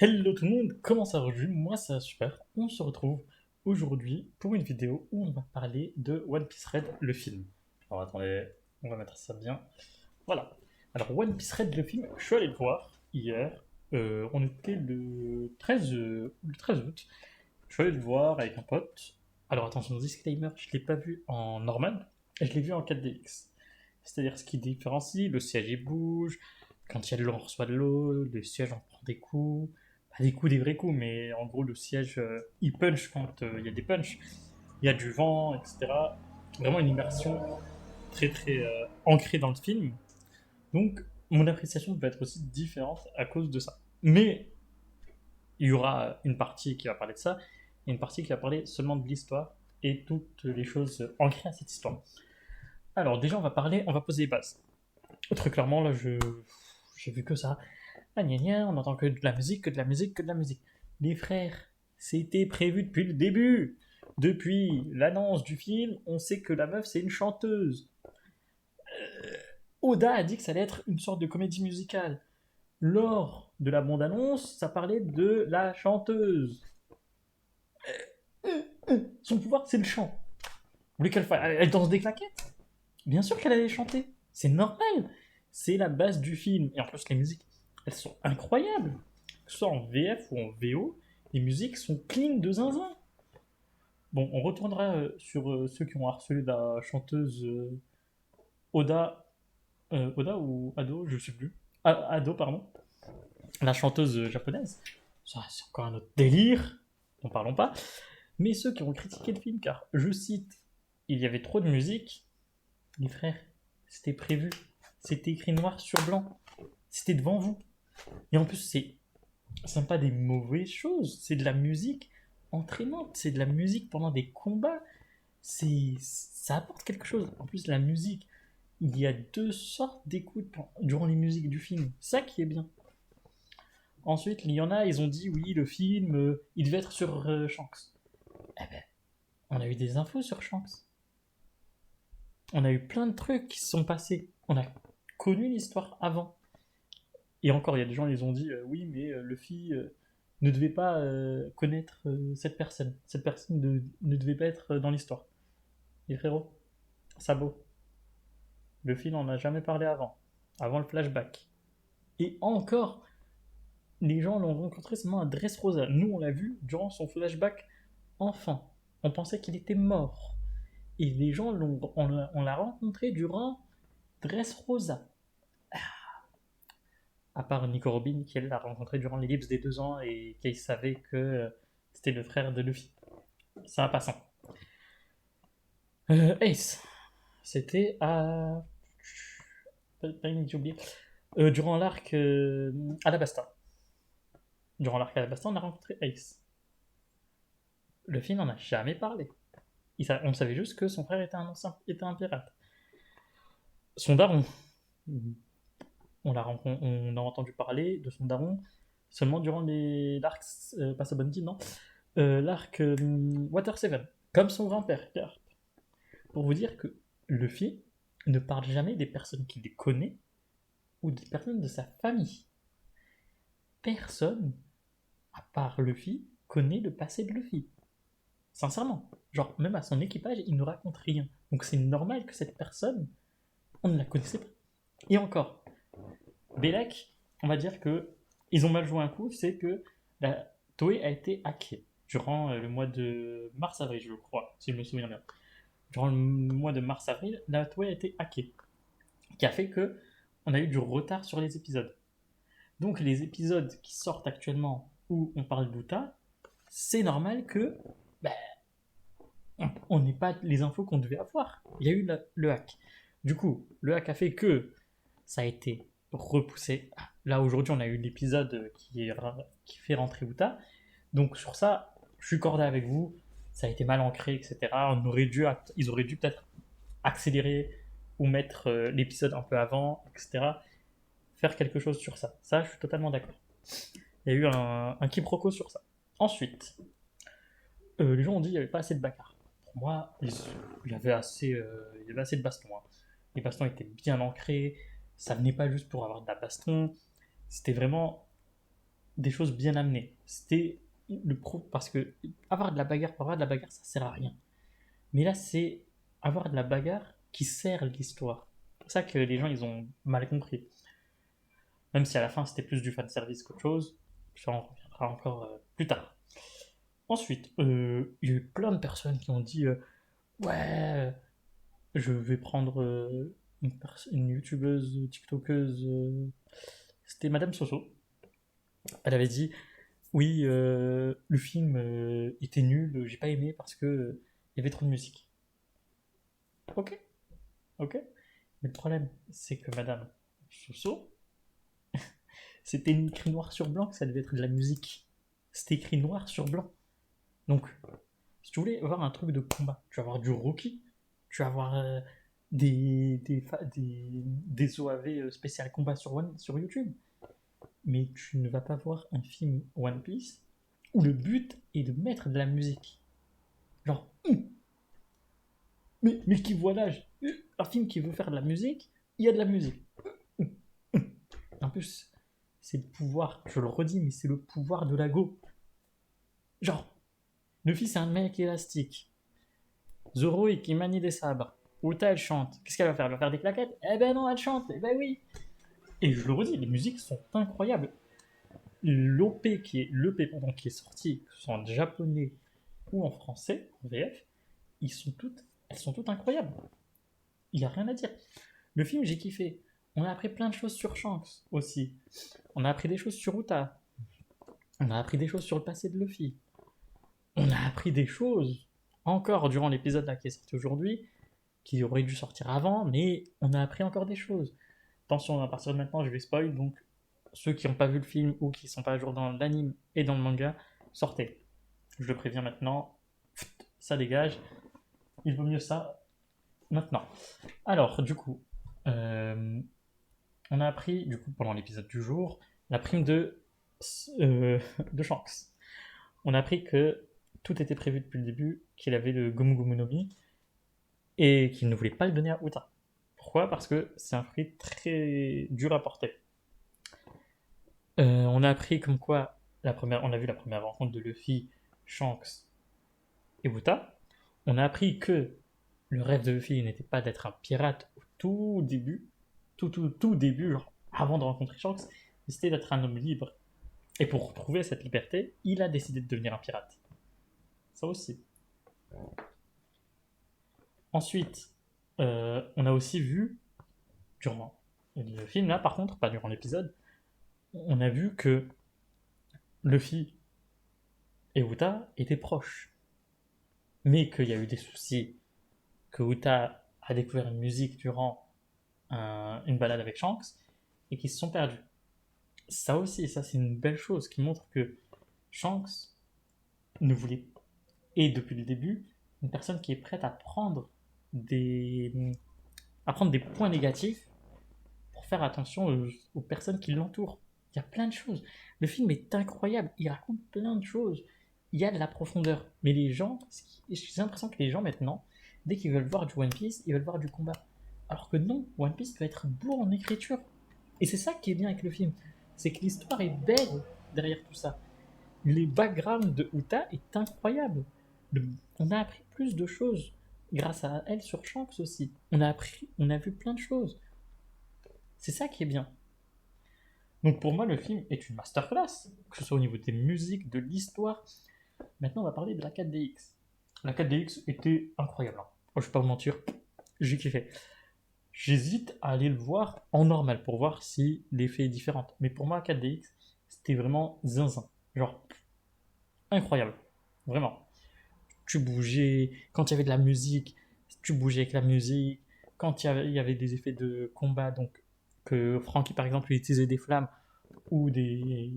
Hello tout le monde, comment ça va aujourd'hui? Moi ça va super. On se retrouve aujourd'hui pour une vidéo où on va parler de One Piece Red, le film. Alors attendez, on va mettre ça bien. Voilà. Alors One Piece Red, le film, je suis allé le voir hier. On était le 13 août. Je suis allé le voir avec un pote. Alors attention, disclaimer, je ne l'ai pas vu en normal, je l'ai vu en 4DX. C'est-à-dire ce qui différencie, le siège il bouge, quand il y a de l'eau on reçoit de l'eau, le siège on prend des coups, pas des coups, des vrais coups, mais en gros le siège il punch quand il y a des punchs, il y a du vent, etc. Vraiment une immersion très très ancrée dans le film. Donc mon appréciation va être aussi différente à cause de ça. Mais il y aura une partie qui va parler de ça, et une partie qui va parler seulement de l'histoire et toutes les choses ancrées à cette histoire. Alors déjà on va poser les bases. Très clairement là j'ai vu que ça. Ah gna gna, on entend que de la musique, que de la musique, que de la musique. Les frères, c'était prévu depuis le début. Depuis l'annonce du film, on sait que la meuf c'est une chanteuse. Oda a dit que ça allait être une sorte de comédie musicale. Lors de la bande-annonce, ça parlait de la chanteuse. Son pouvoir, c'est le chant. Vous voulez qu'elle fasse elle danse des claquettes? Bien sûr qu'elle allait chanter. C'est normal. C'est la base du film. Et en plus, les musiques, elles sont incroyables. Que ce soit en VF ou en VO, les musiques sont clean de zinzin. Bon, on retournera sur ceux qui ont harcelé la chanteuse Oda. Oda ou Ado, je sais plus. Ado, pardon. La chanteuse japonaise. Ça, c'est encore un autre délire. N'en parlons pas. Mais ceux qui ont critiqué le film, car je cite, il y avait trop de musique, les frères, c'était prévu. C'était écrit noir sur blanc. C'était devant vous. Et en plus, c'est pas des mauvaises choses. C'est de la musique entraînante. C'est de la musique pendant des combats. Ça apporte quelque chose. En plus, la musique, il y a deux sortes d'écoutes durant les musiques du film. Ça qui est bien. Ensuite, il y en a, ils ont dit oui, le film, il devait être sur Shanks. Eh ben, on a eu des infos sur Shanks. On a eu plein de trucs qui se sont passés. On a connu l'histoire avant. Et encore, il y a des gens, ils ont dit oui, mais Luffy ne devait pas connaître cette personne. Cette personne ne devait pas être dans l'histoire. Et frérot, Sabo, Luffy n'en a jamais parlé avant le flashback. Et encore, les gens l'ont rencontré seulement à Dressrosa. Nous, on l'a vu durant son flashback enfant. On pensait qu'il était mort. Et les gens, on l'a rencontré durant Dressrosa. À part Nico Robin, qui l'a rencontré durant l'ellipse des 2 ans et qui savait que c'était le frère de Luffy. Ça va passant. Ace, c'était à. J'ai oublié. Durant l'arc Alabasta. Durant l'arc Alabasta, on a rencontré Ace. Luffy n'en a jamais parlé. On savait juste que son frère était un pirate. Son daron, on a entendu parler de son daron seulement durant l'arc pas Sabanti, non, l'arc Water 7, comme son grand-père, Garp. Pour vous dire que Luffy ne parle jamais des personnes qu'il connaît ou des personnes de sa famille. Personne, à part Luffy, connaît le passé de Luffy. Sincèrement. Genre, même à son équipage, il ne raconte rien. Donc c'est normal que cette personne, on ne la connaissait pas. Et encore, Belek, on va dire que ils ont mal joué un coup, c'est que la Toei a été hackée durant le mois de mars-avril, je crois, si je me souviens bien. Durant le mois de mars-avril, la Toei a été hackée, qui a fait que on a eu du retard sur les épisodes. Donc les épisodes qui sortent actuellement où on parle d'Uta, c'est normal que bah, on n'ait pas les infos qu'on devait avoir. Il y a eu le hack. Du coup, le hack a fait que ça a été repoussé. Là, aujourd'hui, on a eu l'épisode qui fait rentrer Uta. Donc, sur ça, je suis cordé avec vous. Ça a été mal ancré, etc. Ils auraient dû peut-être accélérer ou mettre l'épisode un peu avant, etc. Faire quelque chose sur ça. Ça, je suis totalement d'accord. Il y a eu un quiproquo sur ça. Ensuite, les gens ont dit qu'il n'y avait pas assez de bagarre. Pour moi, il y avait assez de bastons, hein. Les bastons étaient bien ancrés. Ça venait pas juste pour avoir de la baston. C'était vraiment des choses bien amenées. C'était parce que avoir de la bagarre pour avoir de la bagarre, ça sert à rien. Mais là, c'est avoir de la bagarre qui sert l'histoire. C'est ça que les gens, ils ont mal compris. Même si à la fin, c'était plus du fanservice qu'autre chose. Ça, on reviendra encore plus tard. Ensuite, il y a eu plein de personnes qui ont dit ouais, je vais prendre une youtubeuse, tiktokeuse. C'était Madame Soso. Elle avait dit oui, le film était nul, j'ai pas aimé parce que il y avait trop de musique. Ok, ok. Mais le problème, c'est que Madame Soso, c'était écrit noir sur blanc que ça devait être de la musique. C'était écrit noir sur blanc. Donc, si tu voulais avoir un truc de combat, tu vas avoir du Rocky, tu vas avoir des OAV spécial combat sur YouTube. Mais tu ne vas pas voir un film One Piece où le but est de mettre de la musique. Genre, mais qui voit l'âge. Un film qui veut faire de la musique, il y a de la musique. En plus, c'est le pouvoir, je le redis, mais c'est le pouvoir de la go. Genre, Luffy c'est un mec élastique. Zoro il qui manie des sabres. Uta elle chante. Qu'est-ce qu'elle va faire? Elle va faire des claquettes? Eh ben non, elle chante. Eh ben oui. Et je le redis, les musiques sont incroyables. L'OP qui est l'EP pardon, qui est sorti, que ce soit en japonais ou en français, en VF, elles sont toutes incroyables. Il n'y a rien à dire. Le film, j'ai kiffé. On a appris plein de choses sur Shanks aussi. On a appris des choses sur Uta. On a appris des choses sur le passé de Luffy. On a appris des choses encore durant l'épisode là qui est sorti aujourd'hui, qui aurait dû sortir avant, mais on a appris encore des choses. Attention, à partir de maintenant, je vais spoil, donc ceux qui n'ont pas vu le film ou qui ne sont pas à jour dans l'anime et dans le manga, sortez. Je le préviens maintenant, ça dégage. Il vaut mieux ça maintenant. Alors, du coup, on a appris, du coup, pendant l'épisode du jour, la prime de Shanks. On a appris que tout était prévu depuis le début, qu'il avait le Gomu Gomu no Mi, et qu'il ne voulait pas le donner à Uta. Pourquoi? Parce que c'est un fruit très dur à porter. On a appris comme quoi, on a vu la première rencontre de Luffy, Shanks et Uta. On a appris que le rêve de Luffy n'était pas d'être un pirate au tout début, tout début, genre avant de rencontrer Shanks, mais c'était d'être un homme libre. Et pour retrouver cette liberté, il a décidé de devenir un pirate. Ça aussi. Ensuite, on a aussi vu, durant le film là par contre, pas durant l'épisode, on a vu que Luffy et Uta étaient proches. Mais qu'il y a eu des soucis, que Uta a découvert une musique durant une balade avec Shanks et qu'ils se sont perdus. Ça aussi, ça c'est une belle chose qui montre que Shanks ne voulait, et depuis le début, une personne qui est prête des, à prendre des points négatifs pour faire attention aux personnes qui l'entourent. Il y a plein de choses. Le film est incroyable, il raconte plein de choses. Il y a de la profondeur. Mais les gens, j'ai l'impression que les gens maintenant, dès qu'ils veulent voir du One Piece, ils veulent voir du combat. Alors que non, One Piece doit être beau en écriture. Et c'est ça qui est bien avec le film. C'est que l'histoire est belle derrière tout ça. Les backgrounds de Uta est incroyable. On a appris plus de choses grâce à elle sur Shanks aussi. On a vu plein de choses. C'est ça qui est bien. Donc pour moi, le film est une masterclass, que ce soit au niveau des musiques, de l'histoire. Maintenant, on va parler de la 4DX. La 4DX était incroyable. Hein. Oh, je vais pas vous mentir, j'ai kiffé. J'hésite à aller le voir en normal pour voir si l'effet est différent. Mais pour moi, 4DX, c'était vraiment zinzin. Genre, incroyable. Vraiment. Tu bougeais, quand il y avait de la musique, tu bougeais avec la musique. Quand il y avait des effets de combat, donc que Franky par exemple utilisait des flammes ou des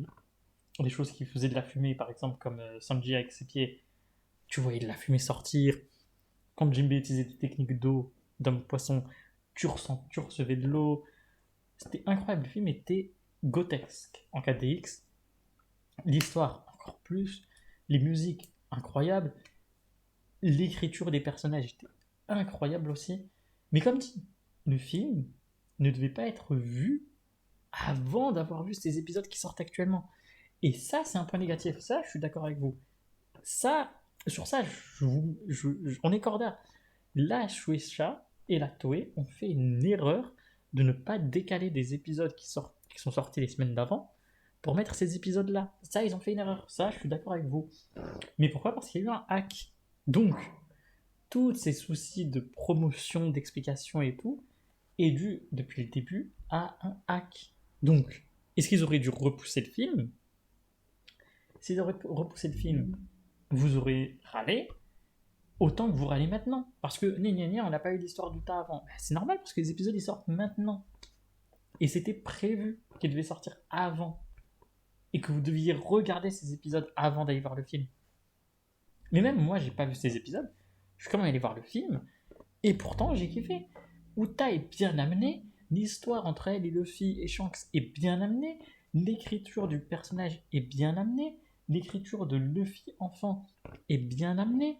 choses qui faisaient de la fumée, par exemple comme Sanji avec ses pieds, tu voyais de la fumée sortir. Quand Jinbei utilisait des techniques d'eau, d'homme-poisson, tu recevais de l'eau. C'était incroyable, le film était grotesque en 4DX. L'histoire encore plus, les musiques incroyables, l'écriture des personnages était incroyable aussi. Mais comme dit, le film ne devait pas être vu avant d'avoir vu ces épisodes qui sortent actuellement. Et ça, c'est un point négatif. Ça, je suis d'accord avec vous. Ça, sur ça, on est cordaire. La Shueisha et la Toei ont fait une erreur de ne pas décaler des épisodes qui sont sortis les semaines d'avant pour mettre ces épisodes-là. Ça, ils ont fait une erreur. Ça, je suis d'accord avec vous. Mais pourquoi? Parce qu'il y a eu un hack. Donc, tous ces soucis de promotion, d'explication et tout est dû, depuis le début, à un hack. Donc, est-ce qu'ils auraient dû repousser le film? S'ils auraient repoussé le film, vous aurez râlé, autant que vous râlez maintenant. Parce que, on n'a pas eu l'histoire du tas avant. C'est normal, parce que les épisodes, ils sortent maintenant. Et c'était prévu qu'ils devaient sortir avant. Et que vous deviez regarder ces épisodes avant d'aller voir le film. Mais même moi, j'ai pas vu ces épisodes. Je suis quand même allé voir le film. Et pourtant, j'ai kiffé. Uta est bien amené. L'histoire entre elle et Luffy et Shanks est bien amenée. L'écriture du personnage est bien amenée. L'écriture de Luffy enfant est bien amenée.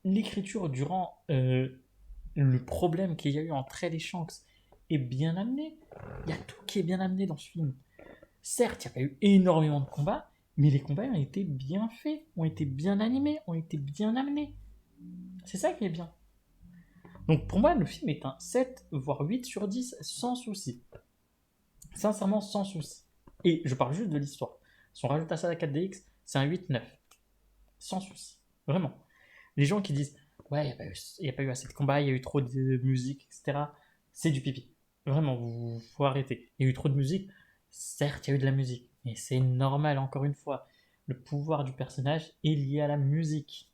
L'écriture durant le problème qu'il y a eu entre elle et Shanks est bien amenée. Il y a tout qui est bien amené dans ce film. Certes, il n'y a pas eu énormément de combats, mais les combats ont été bien faits, ont été bien animés, ont été bien amenés. C'est ça qui est bien. Donc pour moi, le film est un 7, voire 8 sur 10, sans souci. Sincèrement, sans souci. Et je parle juste de l'histoire. Si on rajoute à ça la 4DX, c'est un 8-9. Sans souci. Vraiment. Les gens qui disent ouais, il n'y a pas eu assez de combats, il y a eu trop de musique, etc. C'est du pipi. Vraiment, faut arrêter. Il y a eu trop de musique. Certes, il y a eu de la musique. Mais c'est normal, encore une fois. Le pouvoir du personnage est lié à la musique.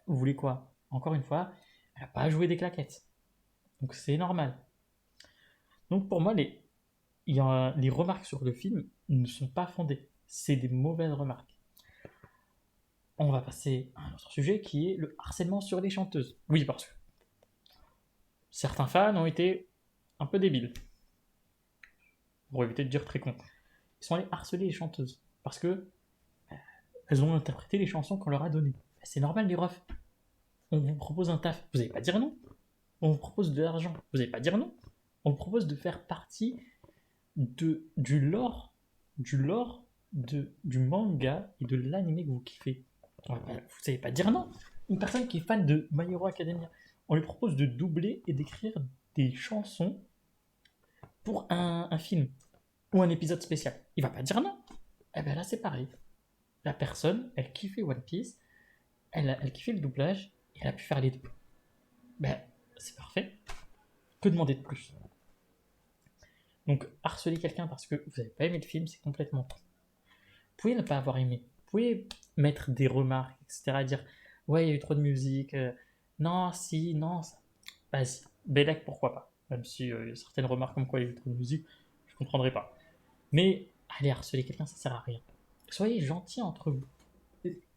Vous voulez quoi? Encore une fois, elle n'a pas joué des claquettes. Donc c'est normal. Donc pour moi, les remarques sur le film ne sont pas fondées. C'est des mauvaises remarques. On va passer à un autre sujet qui est le harcèlement sur les chanteuses. Oui, parce que certains fans ont été un peu débiles. Pour éviter de dire très con. Ils sont allés harceler les chanteuses. Parce que elles ont interprété les chansons qu'on leur a données. C'est normal, les refs. On vous propose un taf, vous n'allez pas dire non. On vous propose de l'argent, vous n'allez pas dire non. On vous propose de faire partie du lore du manga et de l'anime que vous kiffez. Vous n'allez pas dire non. Une personne qui est fan de My Hero Academia, on lui propose de doubler et d'écrire des chansons pour un film ou un épisode spécial. Il va pas dire non. Eh bien là, c'est pareil. La personne, elle kiffait One Piece, elle kiffait le doublage, et elle a pu faire les deux. Ben, c'est parfait. Que demander de plus? Donc, harceler quelqu'un parce que vous n'avez pas aimé le film, c'est complètement con. Vous pouvez ne pas avoir aimé. Vous pouvez mettre des remarques, etc. Dire, ouais, il y a eu trop de musique. Non, si, non. Ça... Vas-y. Belek, pourquoi pas? Même si il y a certaines remarques comme quoi il y a eu trop de musique, je ne comprendrai pas. Mais aller harceler quelqu'un, ça sert à rien. Soyez gentils entre vous.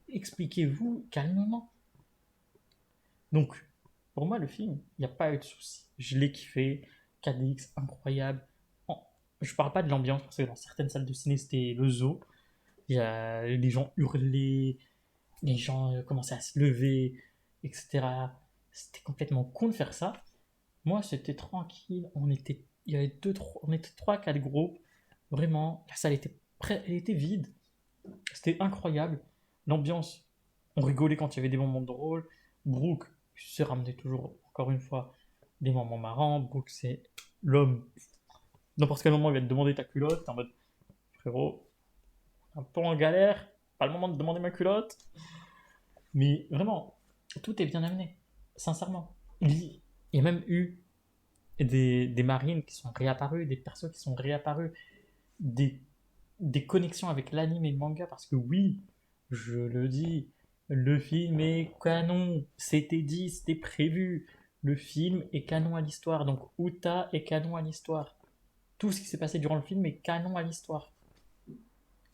Expliquez-vous calmement. Donc, pour moi, le film, il n'y a pas eu de souci. Je l'ai kiffé. 4DX, incroyable. Je parle pas de l'ambiance, parce que dans certaines salles de ciné, c'était le zoo. Il y a les gens hurlaient, les gens commençaient à se lever, etc. C'était complètement con de faire ça. Moi, c'était tranquille. Il y avait on était 3-4 groupes. Vraiment, la salle elle était vide. C'était incroyable. L'ambiance, on rigolait quand il y avait des moments drôles. Brooke se ramenait toujours, encore une fois, des moments marrants. Brooke, c'est l'homme. N'importe quel moment, il va te demander ta culotte. T'es en mode, frérot, un peu en galère. Pas le moment de demander ma culotte. Mais vraiment, tout est bien amené. Sincèrement. Il y a même eu des marines qui sont réapparues, des persos qui sont réapparus, des, des connexions avec l'anime et le manga. Parce que oui, je le dis, le film est canon. C'était dit, c'était prévu. Le film est canon à l'histoire. Donc Uta est canon à l'histoire. Tout ce qui s'est passé durant le film est canon à l'histoire.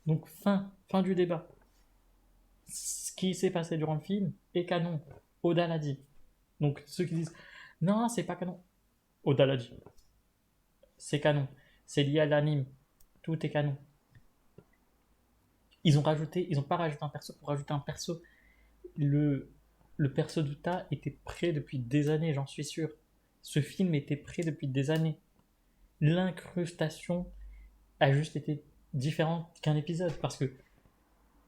Donc fin du débat. Ce qui s'est passé durant le film est canon. Oda l'a dit. Donc ceux qui disent non, c'est pas canon. Oda l'a dit. C'est canon. C'est lié à l'anime. Tout est canon. Ils ont pas rajouté un perso pour rajouter un perso. Le perso d'Uta était prêt depuis des années, j'en suis sûr. Ce film était prêt depuis des années. L'incrustation a juste été différente qu'un épisode parce que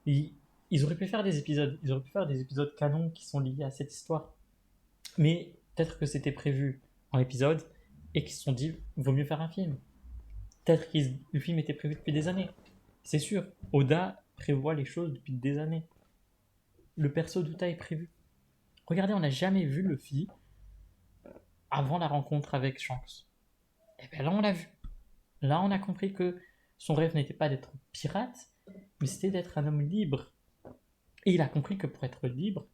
ils, ils auraient pu faire des épisodes, ils auraient pu faire des épisodes canons qui sont liés à cette histoire. Mais peut-être que c'était prévu en épisode et qu'ils se sont dit, vaut mieux faire un film. Peut-être que le film était prévu depuis des années. C'est sûr, Oda prévoit les choses depuis des années. Le perso d'Uta est prévu. Regardez, on n'a jamais vu Luffy avant la rencontre avec Shanks. Et bien là, on l'a vu. Là, on a compris que son rêve n'était pas d'être pirate, mais c'était d'être un homme libre. Et il a compris que pour être libre,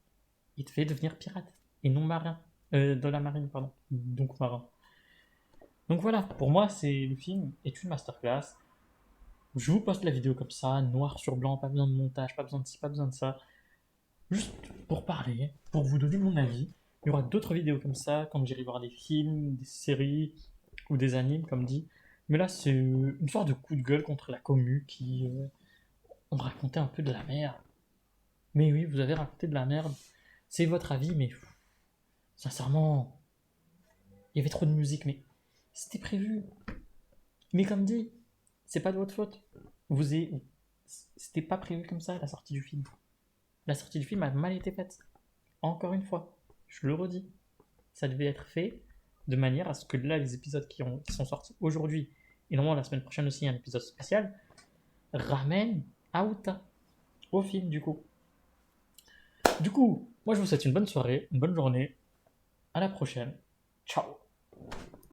il devait devenir pirate et non marin. De la marine, pardon. Donc marin. Donc voilà, pour moi, le film est une masterclass. Je vous poste la vidéo comme ça, noir sur blanc, pas besoin de montage, pas besoin de ci, pas besoin de ça. Juste pour parler, pour vous donner mon avis. Il y aura d'autres vidéos comme ça, quand j'irai voir des films, des séries ou des animes, comme dit. Mais là, c'est une sorte de coup de gueule contre la commu qui ont raconté un peu de la merde. Mais oui, vous avez raconté de la merde. C'est votre avis, mais sincèrement, il y avait trop de musique, mais c'était prévu. Mais comme dit, c'est pas de votre faute. C'était pas prévu comme ça, la sortie du film. La sortie du film a mal été faite. Encore une fois, je le redis. Ça devait être fait de manière à ce que là, les épisodes qui sont sortis aujourd'hui, et normalement la semaine prochaine aussi, un épisode spécial, ramènent Aouta au film du coup. Du coup, moi je vous souhaite une bonne soirée, une bonne journée. À la prochaine. Ciao.